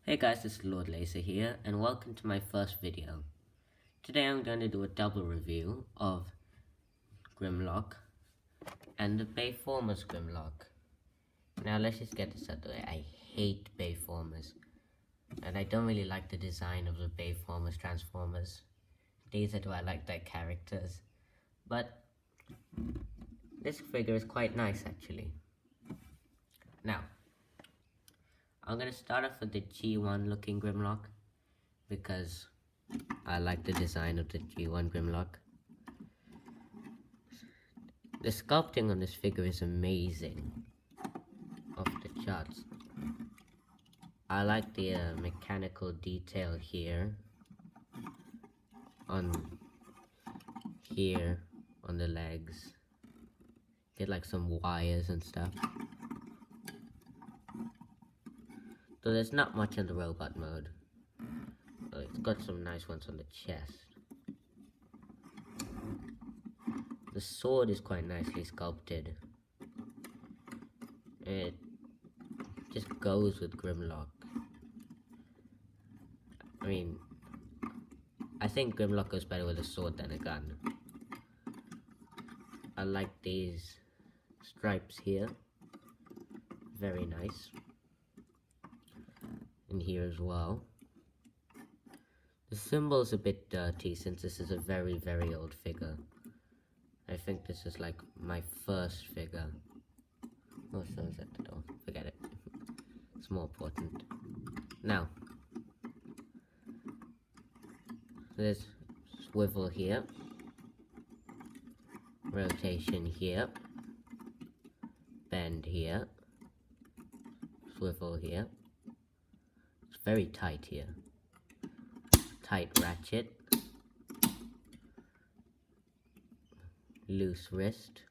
Hey guys, this is Lord Laser here, and welcome to my first video. Today I'm going to do a double review of Grimlock and the Bayformers Grimlock. Now let's just get this out of the way. I hate Bayformers, and I don't really like the design of the Bayformers Transformers. Neither do I like their characters, but this figure is quite nice actually. Now, I'm going to start off with the G1 looking Grimlock, because I like the design of the G1 Grimlock. The sculpting on this figure is amazing, off the charts. I like the mechanical detail here on the legs. Get like some wires and stuff. So there's not much in the robot mode. It's got some nice ones on the chest. The sword is quite nicely sculpted. It just goes with Grimlock. I mean, I think Grimlock goes better with a sword than a gun. I like these stripes here. Very nice. And here as well. The symbol's a bit dirty since this is a very, very old figure. I think this is like my first figure. Oh, someone's at the door. Forget it. It's more important. Now, there's swivel here. Rotation here. Bend here. Swivel here. It's very tight here. Tight ratchet. Loose wrist.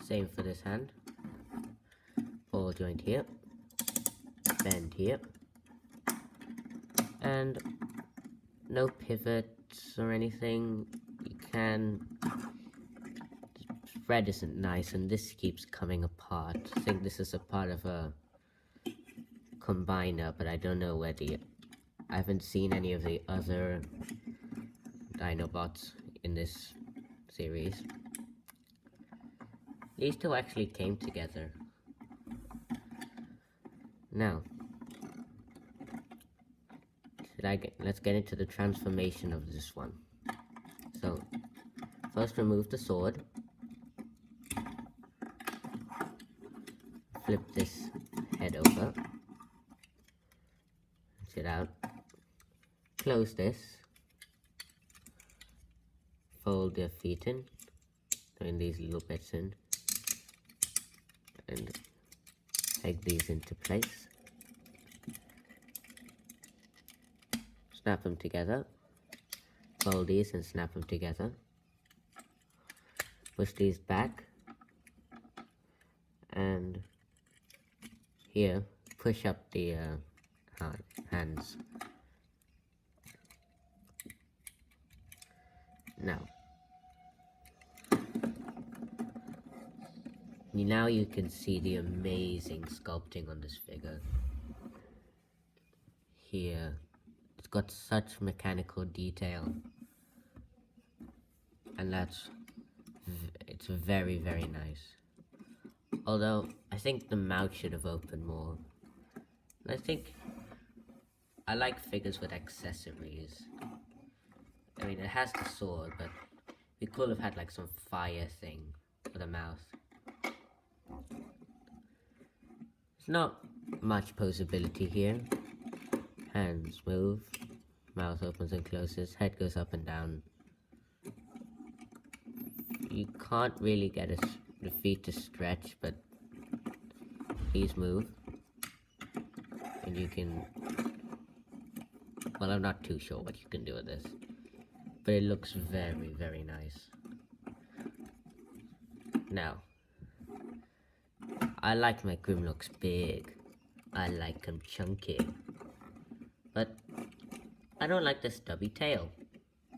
Same for this hand. Ball joint here. Bend here. And no pivots or anything. You can... The thread isn't nice and this keeps coming apart. I think this is a part of a combiner, but I don't know where I haven't seen any of the other Dinobots in this series. These two actually came together. Now, let's get into the transformation of this one. So, first remove the sword. Flip this head over. Sit out. Close this. Fold your feet in. Turn these little bits in. And take these into place. Snap them together. Fold these and snap them together. Push these back. And here, push up the hands. Now you can see the amazing sculpting on this figure. Here, it's got such mechanical detail, and it's very, very nice. Although, I think the mouth should have opened more. I like figures with accessories. I mean, it has the sword, but we could have had like some fire thing for the mouth. There's not much posability here. Hands move, mouth opens and closes, head goes up and down. You can't really get the feet to stretch, but these move. And you can... Well, I'm not too sure what you can do with this. But it looks very, very nice. Now, I like my Grimlocks big. I like them chunky. But I don't like the stubby tail.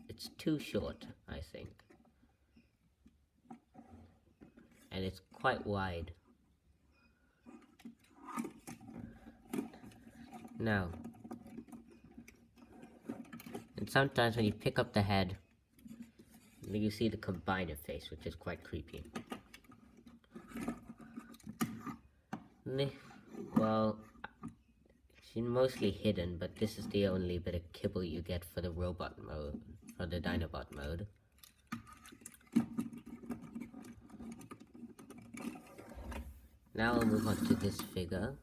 It's too short, I think. And it's quite wide. Now, and sometimes when you pick up the head, you see the combiner face, which is quite creepy. Well, it's mostly hidden, but this is the only bit of kibble you get for the robot mode, for the Dinobot mode. Now we'll move on to this figure,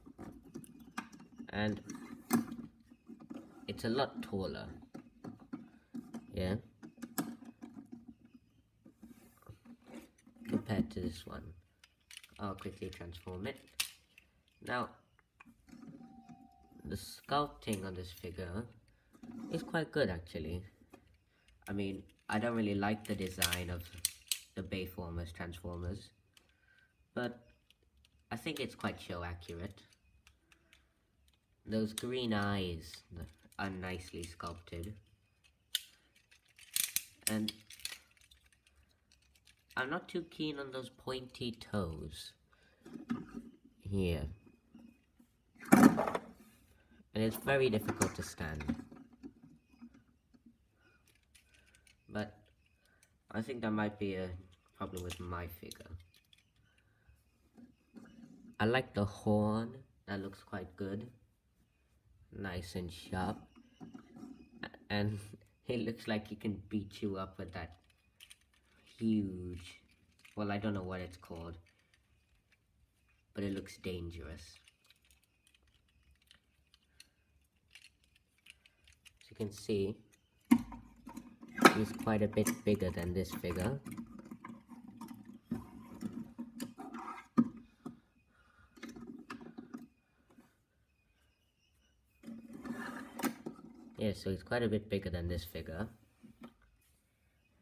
and it's a lot taller. Yeah, compared to this one. I'll quickly transform it. Now, the sculpting on this figure is quite good actually. I mean, I don't really like the design of the Bayformers Transformers, but I think it's quite show accurate. Those green eyes are nicely sculpted. And I'm not too keen on those pointy toes here. And it's very difficult to stand. But I think that might be a problem with my figure. I like the horn, that looks quite good. Nice and sharp. And it looks like he can beat you up with that huge, well, I don't know what it's called, but it looks dangerous. As you can see, he's quite a bit bigger than this figure. Yeah, so he's quite a bit bigger than this figure.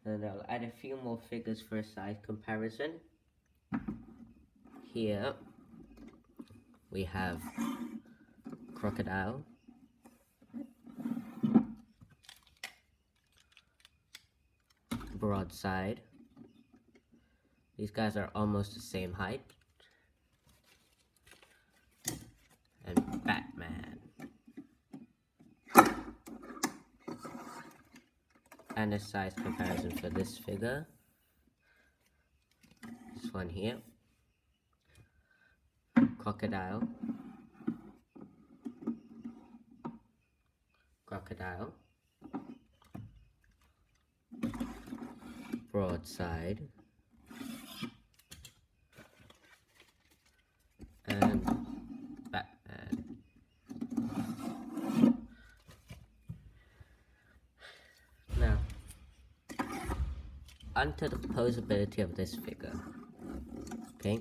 And I'll add a few more figures for a size comparison. Here we have Crocodile, Broadside. These guys are almost the same height. And Batman. And a size comparison for this figure. This one here. Crocodile. Crocodile. Broadside. And Batman. Now, onto the posability of this figure. Okay.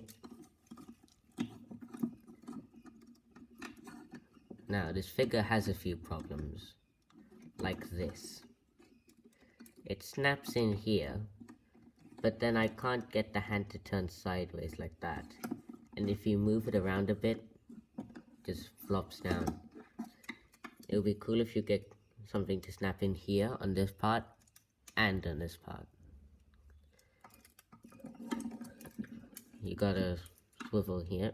Now, this figure has a few problems, like this. It snaps in here, but then I can't get the hand to turn sideways like that. And if you move it around a bit, it just flops down. It would be cool if you get something to snap in here on this part and on this part. You gotta swivel here,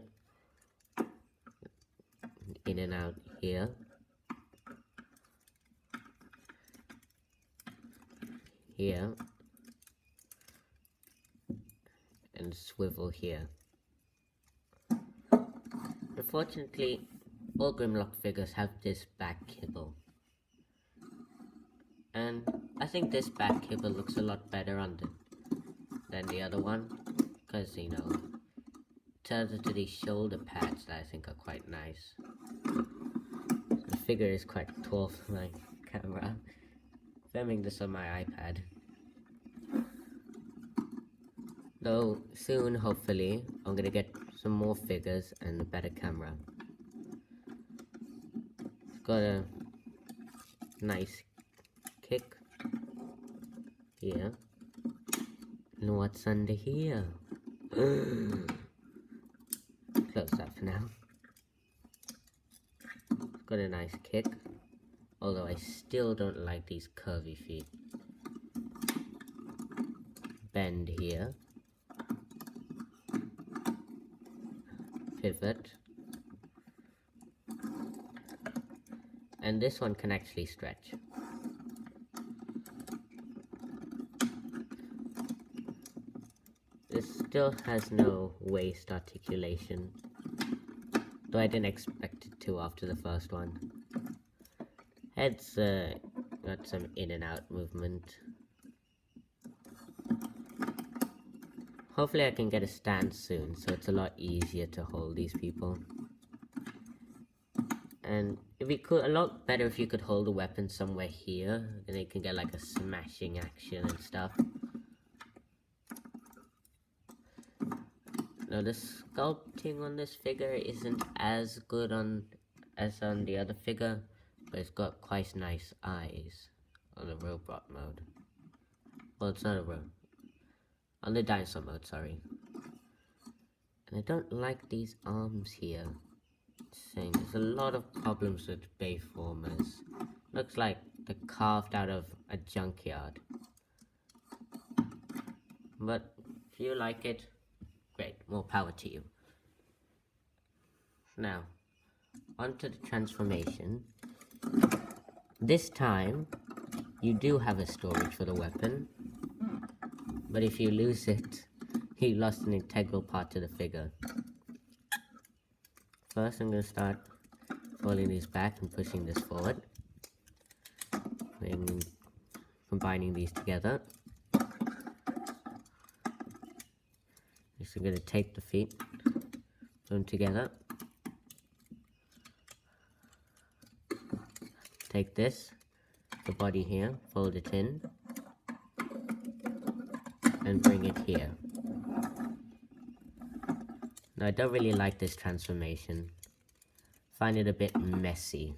in and out here, here, and swivel here. Unfortunately, all Grimlock figures have this back kibble. And I think this back kibble looks a lot better on than the other one. Because, you know, it turns into these shoulder pads that I think are quite nice. The figure is quite tall for my camera. Filming this on my iPad. Though soon, hopefully, I'm gonna get some more figures and a better camera. It's got a nice kick here. And what's under here? Close that for now. It's got a nice kick. Although I still don't like these curvy feet. Bend here. Pivot. And this one can actually stretch. This still has no waist articulation, though I didn't expect it to after the first one. Head's got some in and out movement. Hopefully I can get a stand soon, so it's a lot easier to hold these people. And it'd be cool, a lot better if you could hold a weapon somewhere here, then you can get like a smashing action and stuff. Now the sculpting on this figure isn't as good as on the other figure, but it's got quite nice eyes on the robot mode. Well, it's not a robot. On the dinosaur mode, sorry. And I don't like these arms here. Saying there's a lot of problems with Bayformers. Looks like they're carved out of a junkyard. But if you like it, great, more power to you. Now, onto the transformation. This time, you do have a storage for the weapon. But if you lose it, you lost an integral part to the figure. First, I'm going to start folding these back and pushing this forward. And combining these together. Next, I'm going to take the feet, put them together. Take this, the body here, fold it in, and bring it here. Now, I don't really like this transformation. Find it a bit messy.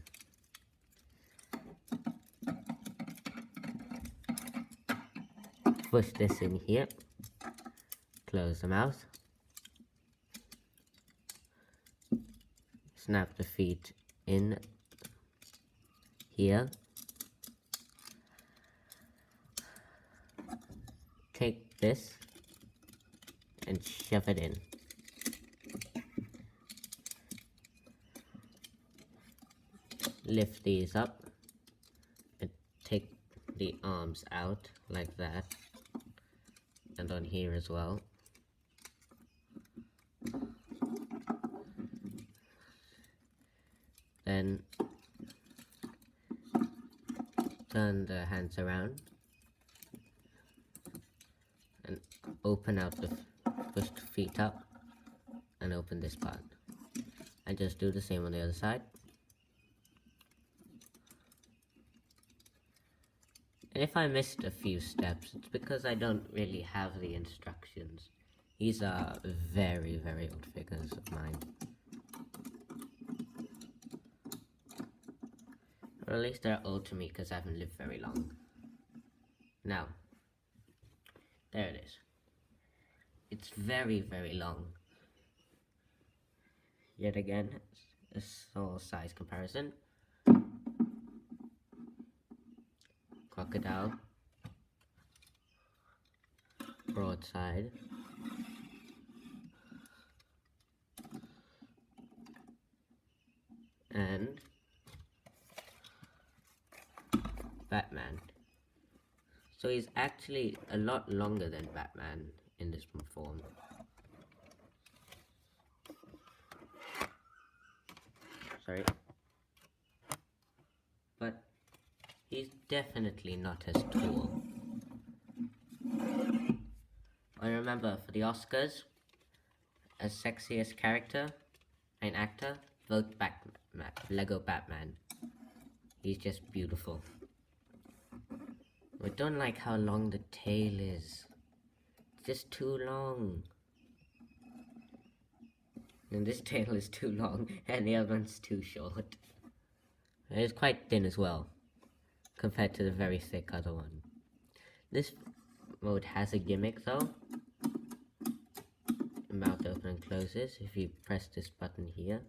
Push this in here. Close the mouth. Snap the feet in here. Take this and shove it in. Lift these up and take the arms out like that, and on here as well. Then turn the hands around and open out the push the feet up and open this part, and just do the same on the other side. And if I missed a few steps, it's because I don't really have the instructions. These are very, very old figures of mine. Or at least they're old to me because I haven't lived very long. Now, there it is. It's very, very long. Yet again, a small size comparison. Crocodile, broadside, and Batman. So he's actually a lot longer than Batman in this form. Sorry. But he's definitely not as tall. I remember for the Oscars, as sexiest character and actor, vote Lego Batman. He's just beautiful. I don't like how long the tail is. It's just too long. And this tail is too long, and the other one's too short. It's quite thin as well, compared to the very thick other one. This mode has a gimmick though. Mouth open and closes if you press this button here.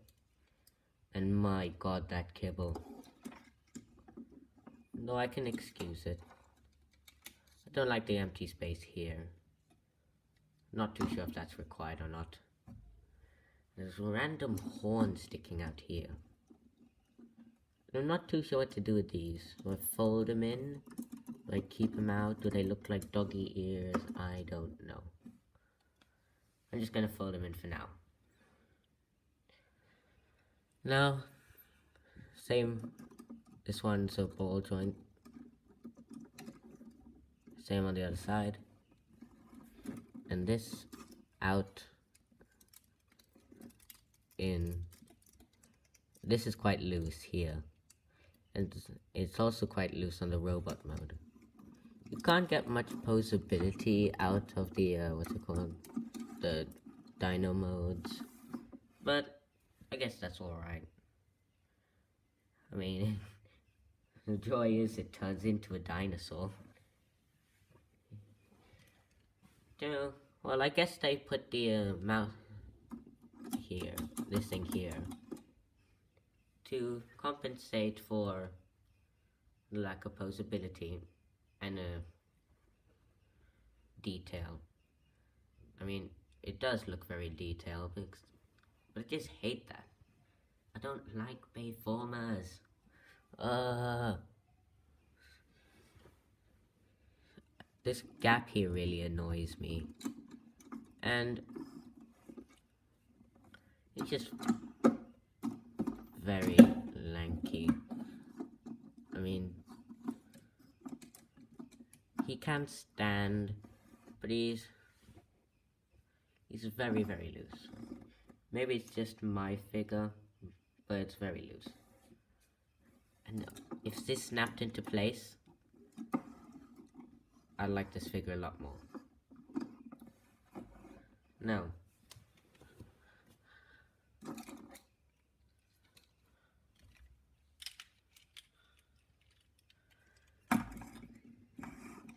And my god, that kibble. Though I can excuse it. I don't like the empty space here. Not too sure if that's required or not. There's a random horn sticking out here. I'm not too sure what to do with these. Do I fold them in? Do I keep them out? Do they look like doggy ears? I don't know. I'm just gonna fold them in for now. Now, same, this one's a ball joint. Same on the other side. And this out in, this is quite loose here. And it's also quite loose on the robot mode. You can't get much posability out of the, what's it called? The dino modes. But I guess that's alright. I mean, the joy is it turns into a dinosaur. Well, I guess they put the mouse here, this thing here, to compensate for the lack of posability and detail. I mean, it does look very detailed, but I just hate that. I don't like Bayformers. This gap here really annoys me. And it's just very lanky. I mean, he can't stand, but he's very, very loose. Maybe it's just my figure, but it's very loose. And if this snapped into place, I like this figure a lot more. No.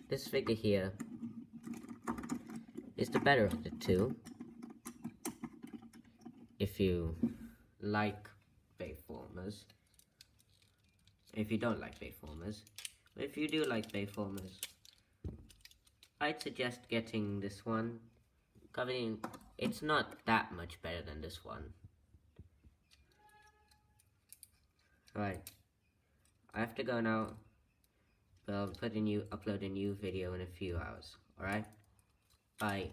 This figure here is the better of the two. If you like Bayformers. If you don't like Bayformers. But if you do like Bayformers, I'd suggest getting this one. Covering, it's not that much better than this one. Right. I have to go now. But I'll upload a new video in a few hours. Alright? Bye.